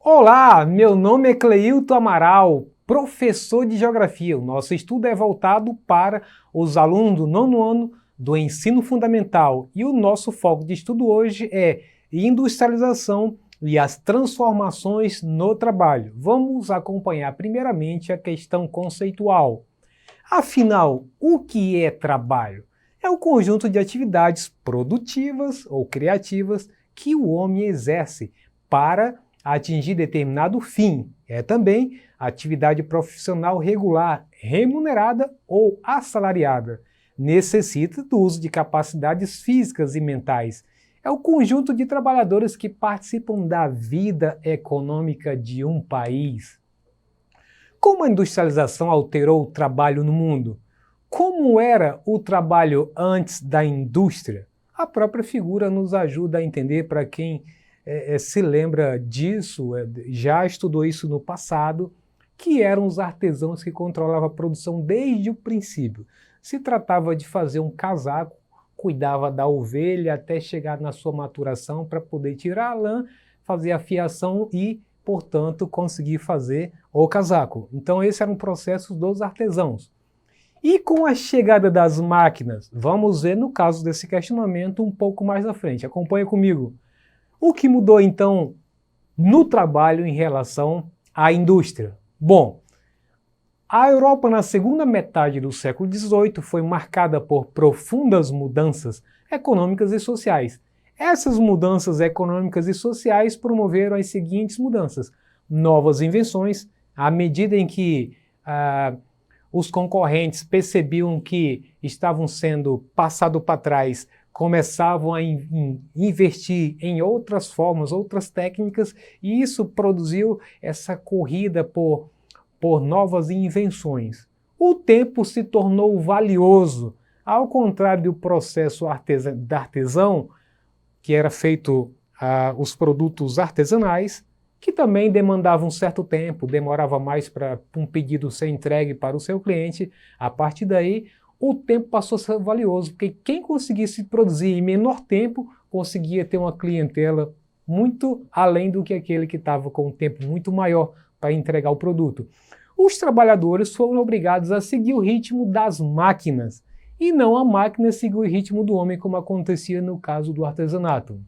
Olá, meu nome é Cleilton Amaral, professor de Geografia. O nosso estudo é voltado para os alunos do nono ano do ensino fundamental e o nosso foco de estudo hoje é industrialização e as transformações no trabalho. Vamos acompanhar primeiramente a questão conceitual. Afinal, o que é trabalho? É o conjunto de atividades produtivas ou criativas que o homem exerce para atingir determinado fim. É também atividade profissional regular, remunerada ou assalariada. Necessita do uso de capacidades físicas e mentais. É o conjunto de trabalhadores que participam da vida econômica de um país. Como a industrialização alterou o trabalho no mundo? Como era o trabalho antes da indústria? A própria figura nos ajuda a entender. Para quem se lembra disso, já estudou isso no passado, que eram os artesãos que controlavam a produção desde o princípio. Se tratava de fazer um casaco, cuidava da ovelha até chegar na sua maturação para poder tirar a lã, fazer a fiação e, portanto, conseguir fazer o casaco. Então esse era um processo dos artesãos. E com a chegada das máquinas, vamos ver no caso desse questionamento um pouco mais à frente. Acompanha comigo. O que mudou então no trabalho em relação à indústria? Bom, a Europa na segunda metade do século XVIII foi marcada por profundas mudanças econômicas e sociais. Essas mudanças econômicas e sociais promoveram as seguintes mudanças: novas invenções, à medida em que os concorrentes percebiam que estavam sendo passados para trás, começavam a investir em outras formas, outras técnicas, e isso produziu essa corrida por novas invenções. O tempo se tornou valioso, ao contrário do processo artesão, que era feito os produtos artesanais, que também demandavam um certo tempo, demorava mais para um pedido ser entregue para o seu cliente. A partir daí, o tempo passou a ser valioso, porque quem conseguisse produzir em menor tempo conseguia ter uma clientela muito além do que aquele que estava com um tempo muito maior para entregar o produto. Os trabalhadores foram obrigados a seguir o ritmo das máquinas, e não a máquina seguir o ritmo do homem, como acontecia no caso do artesanato.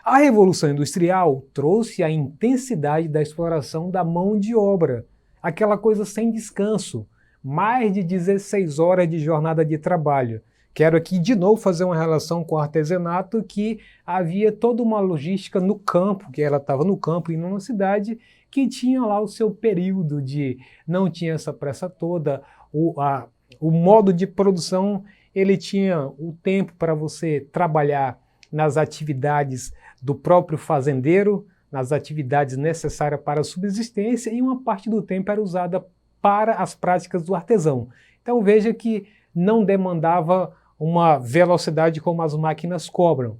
A Revolução Industrial trouxe a intensidade da exploração da mão de obra, aquela coisa sem descanso, mais de 16 horas de jornada de trabalho. Quero aqui de novo fazer uma relação com o artesanato, que havia toda uma logística no campo, que ela estava no campo e numa cidade, que tinha lá o seu período de... não tinha essa pressa toda, o modo de produção, ele tinha o tempo para você trabalhar nas atividades do próprio fazendeiro, nas atividades necessárias para a subsistência, e uma parte do tempo era usada para as práticas do artesão. Então veja que não demandava uma velocidade como as máquinas cobram.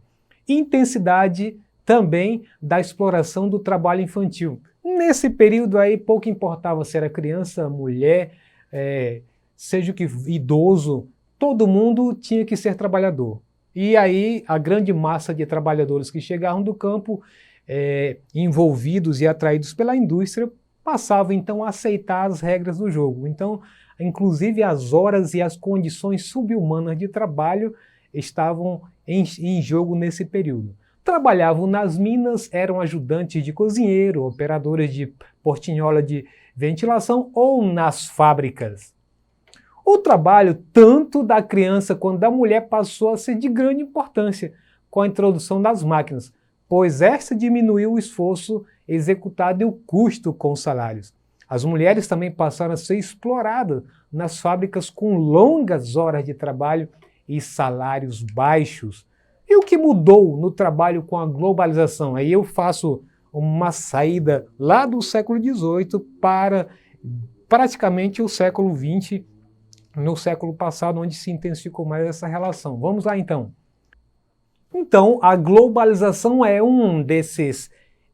Intensidade também da exploração do trabalho infantil. Nesse período aí pouco importava se era criança, mulher, seja o que idoso, todo mundo tinha que ser trabalhador. E aí a grande massa de trabalhadores que chegavam do campo, envolvidos e atraídos pela indústria, passavam então a aceitar as regras do jogo. Então, inclusive as horas e as condições subhumanas de trabalho estavam em jogo nesse período. Trabalhavam nas minas, eram ajudantes de cozinheiro, operadores de portinhola de ventilação ou nas fábricas. O trabalho, tanto da criança quanto da mulher, passou a ser de grande importância com a introdução das máquinas, pois esta diminuiu o esforço executado e o custo com os salários. As mulheres também passaram a ser exploradas nas fábricas com longas horas de trabalho e salários baixos. E o que mudou no trabalho com a globalização? Aí eu faço uma saída lá do século XVIII para praticamente o século XX, no século passado, onde se intensificou mais essa relação. Vamos lá então. Então, a globalização é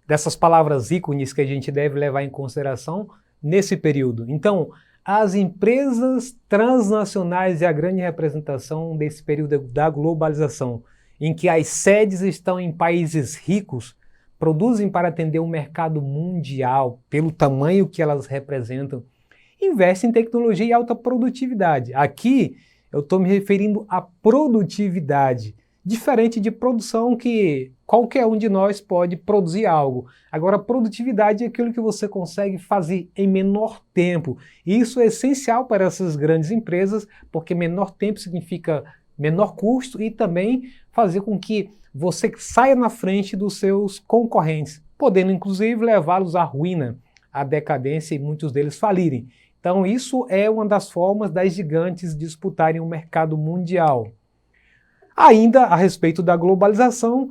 dessas palavras ícones que a gente deve levar em consideração nesse período. Então, as empresas transnacionais é a grande representação desse período da globalização, em que as sedes estão em países ricos, produzem para atender o mercado mundial, pelo tamanho que elas representam, investem em tecnologia e alta produtividade. Aqui eu estou me referindo à produtividade, diferente de produção que qualquer um de nós pode produzir algo. Agora, produtividade é aquilo que você consegue fazer em menor tempo. E isso é essencial para essas grandes empresas, porque menor tempo significa menor custo e também fazer com que você saia na frente dos seus concorrentes, podendo inclusive levá-los à ruína, à decadência e muitos deles falirem. Então isso é uma das formas das gigantes disputarem o mercado mundial. Ainda a respeito da globalização,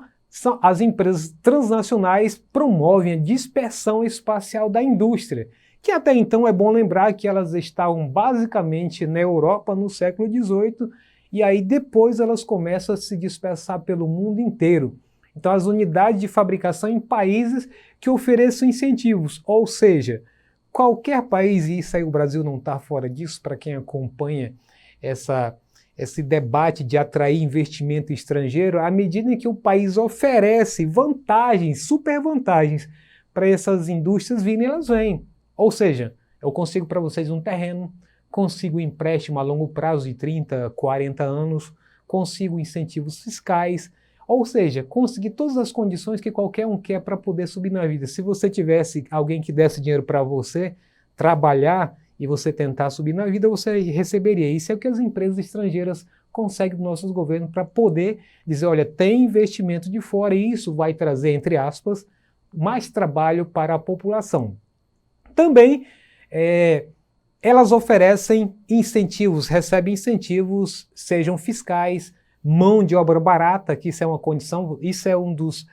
as empresas transnacionais promovem a dispersão espacial da indústria, que até então é bom lembrar que elas estavam basicamente na Europa no século XVIII, e aí depois elas começam a se dispersar pelo mundo inteiro. Então as unidades de fabricação em países que ofereçam incentivos, ou seja, qualquer país, e isso aí o Brasil não está fora disso, para quem acompanha esse debate de atrair investimento estrangeiro, à medida em que o país oferece vantagens, super vantagens, para essas indústrias virem, elas vêm. Ou seja, eu consigo para vocês um terreno, consigo empréstimo a longo prazo de 30, 40 anos, consigo incentivos fiscais, ou seja, conseguir todas as condições que qualquer um quer para poder subir na vida. Se você tivesse alguém que desse dinheiro para você trabalhar e você tentar subir na vida, você receberia. Isso é o que as empresas estrangeiras conseguem dos nossos governos para poder dizer, olha, tem investimento de fora e isso vai trazer, entre aspas, mais trabalho para a população. Também elas oferecem incentivos, recebem incentivos, sejam fiscais, mão de obra barata, que isso é uma condição, isso é um dos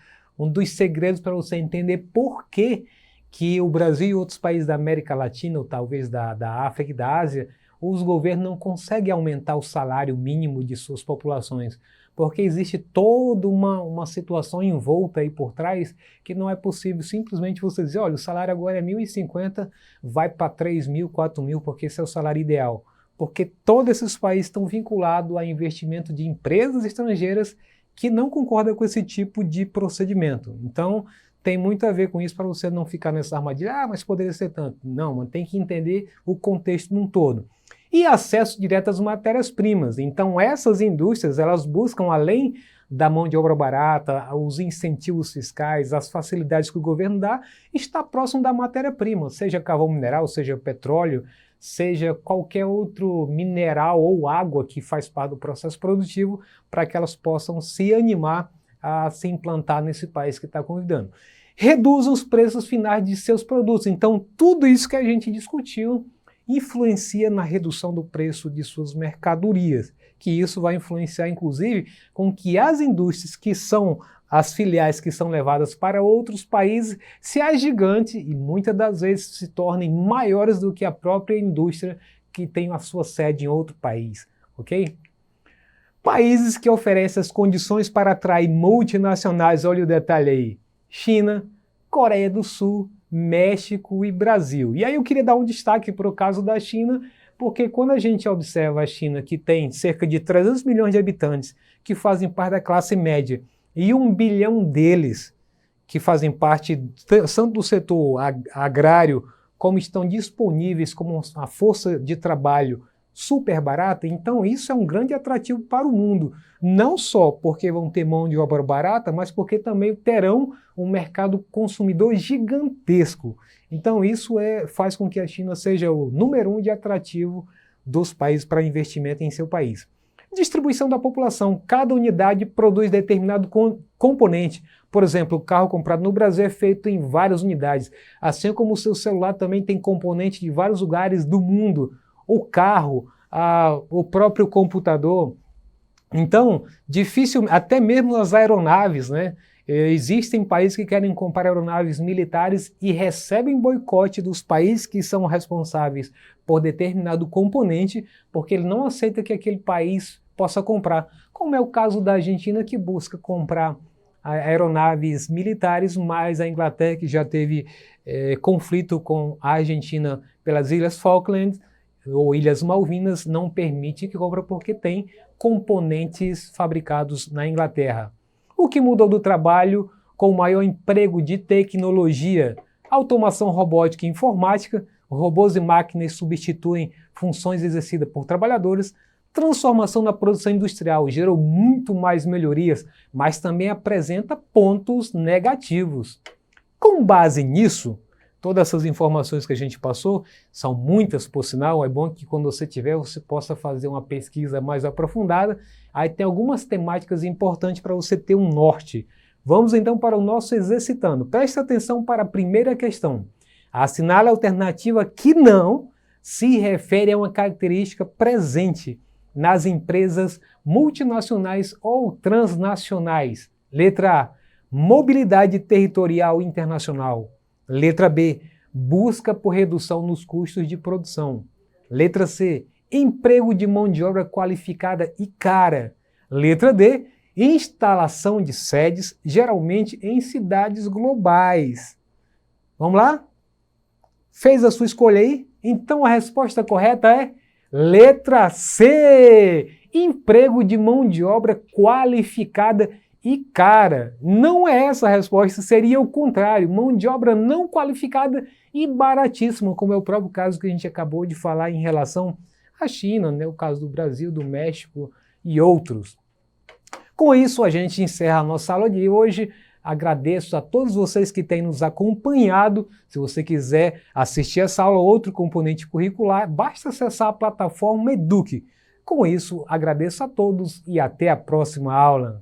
segredos para você entender por que o Brasil e outros países da América Latina, ou talvez da África e da Ásia, os governos não conseguem aumentar o salário mínimo de suas populações, porque existe toda uma situação envolta aí por trás que não é possível simplesmente você dizer, olha, o salário agora é 1.050, vai para 3.000, 4.000, porque esse é o salário ideal. Porque todos esses países estão vinculados a investimento de empresas estrangeiras que não concordam com esse tipo de procedimento. Então, tem muito a ver com isso para você não ficar nessa armadilha, mas poderia ser tanto. Não, mas tem que entender o contexto num todo. E acesso direto às matérias-primas. Então essas indústrias, elas buscam, além da mão de obra barata, os incentivos fiscais, as facilidades que o governo dá, estar próximo da matéria-prima, seja carvão mineral, seja petróleo, seja qualquer outro mineral ou água que faz parte do processo produtivo, para que elas possam se animar a se implantar nesse país que está convidando. Reduzam os preços finais de seus produtos. Então tudo isso que a gente discutiu influencia na redução do preço de suas mercadorias, que isso vai influenciar, inclusive, com que as indústrias que são as filiais que são levadas para outros países se agigantem e muitas das vezes se tornem maiores do que a própria indústria que tem a sua sede em outro país, ok? Países que oferecem as condições para atrair multinacionais, olha o detalhe aí, China, Coreia do Sul, México e Brasil. E aí eu queria dar um destaque para o caso da China, porque quando a gente observa a China, que tem cerca de 300 milhões de habitantes, que fazem parte da classe média, e 1 bilhão deles que fazem parte tanto do setor agrário, como estão disponíveis como a força de trabalho super barata, então isso é um grande atrativo para o mundo, não só porque vão ter mão de obra barata, mas porque também terão um mercado consumidor gigantesco. Então isso faz com que a China seja o número 1 de atrativo dos países para investimento em seu país. Distribuição da população, cada unidade produz determinado componente. Por exemplo, o carro comprado no Brasil é feito em várias unidades, assim como o seu celular também tem componente de vários lugares do mundo. O carro, o próprio computador. Então, difícil, até mesmo as aeronaves, né? Existem países que querem comprar aeronaves militares e recebem boicote dos países que são responsáveis por determinado componente, porque ele não aceita que aquele país possa comprar. Como é o caso da Argentina, que busca comprar aeronaves militares, mas a Inglaterra, que já teve conflito com a Argentina pelas Ilhas Falkland, ou Ilhas Malvinas, não permite que compre porque tem componentes fabricados na Inglaterra. O que mudou do trabalho com o maior emprego de tecnologia, automação robótica e informática, robôs e máquinas substituem funções exercidas por trabalhadores, transformação na produção industrial gerou muito mais melhorias, mas também apresenta pontos negativos. Com base nisso, todas essas informações que a gente passou, são muitas por sinal, é bom que quando você tiver, você possa fazer uma pesquisa mais aprofundada, aí tem algumas temáticas importantes para você ter um norte. Vamos então para o nosso exercitando. Preste atenção para a primeira questão. Assinale a alternativa que não se refere a uma característica presente nas empresas multinacionais ou transnacionais. Letra A, mobilidade territorial internacional. Letra B, busca por redução nos custos de produção. Letra C, emprego de mão de obra qualificada e cara. Letra D, instalação de sedes, geralmente em cidades globais. Vamos lá? Fez a sua escolha aí? Então a resposta correta é letra C, emprego de mão de obra qualificada e cara. Não é essa a resposta, seria o contrário, mão de obra não qualificada e baratíssima, como é o próprio caso que a gente acabou de falar em relação à China, né? O caso do Brasil, do México e outros. Com isso, a gente encerra a nossa aula de hoje. Agradeço a todos vocês que têm nos acompanhado. Se você quiser assistir essa aula ou outro componente curricular, basta acessar a plataforma Eduque. Com isso, agradeço a todos e até a próxima aula.